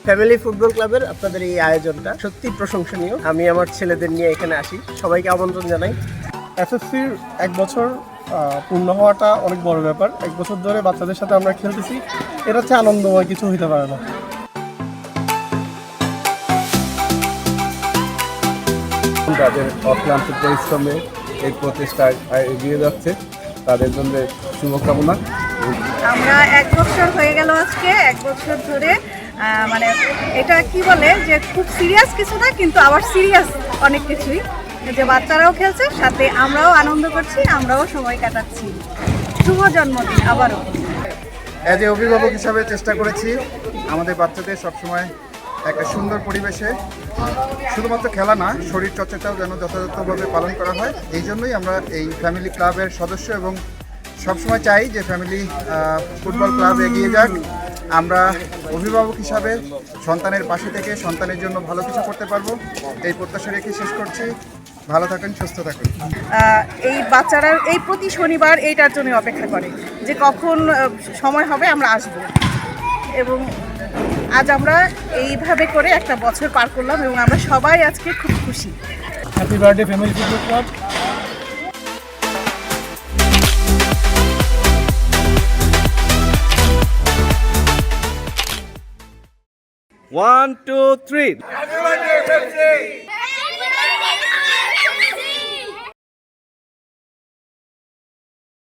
Family football ক্লাবের আপনাদের এই আয়োজনটা সত্যি প্রশংসনীয়। আমি আমার ছেলেদের নিয়ে এখানে আসি, সবাইকে আমন্ত্রণ জানাই। এসএসসির 1 বছর পূর্ণ হওয়াটা অনেক বড় ব্যাপার। 1 বছর ধরে বাচ্চাদের সাথে আমরা খেলতেছি, এটা হচ্ছে আনন্দময় কিছু হতে পারে না। তাদের অক্লান্ত পরিশ্রমে এই প্রচেষ্টায় এগিয়ে যাচ্ছে, তাদের জন্য শুভকামনা। আমরা 1 বছর হয়ে গেল আজকে, 1 বছর ধরে মানে এটা কি বলে যে খুব সিরিয়াস কিছু না, কিন্তু আবার সিরিয়াস অনেক কিছুই, যে বাচ্চারাও খেলছে, সাথে আমরাও আনন্দ করছি, আমরাও সময় কাটাচ্ছি। শুভ জন্মদিন আবারও। অ্যাজ এ অভিভাবক হিসাবে চেষ্টা করেছি আমাদের বাচ্চাদের সবসময় একটা সুন্দর পরিবেশে শুধুমাত্র খেলা না, শরীর চর্চাটাও যেন যথাযথভাবে পালন করা হয়। এই জন্যই আমরা এই ফ্যামিলি ক্লাবের সদস্য এবং সবসময় চাই যে ফ্যামিলি ফুটবল ক্লাব এগিয়ে যাক। আমরা অভিভাবক হিসাবে সন্তানের পাশে থেকে সন্তানের জন্য ভালো কিছু করতে পারবো, এই প্রত্যাশা রেখে শেষ করছি। ভালো থাকুন, সুস্থ থাকুন। এই বাচ্চারা এই প্রতি শনিবার এইটার জন্য অপেক্ষা করে যে কখন সময় হবে আমরা আসব, এবং আজ আমরা এইভাবে করে একটা বছর পার করলাম এবং আমরা সবাই আজকে খুব খুশি। Happy birthday family football club. One, two, three.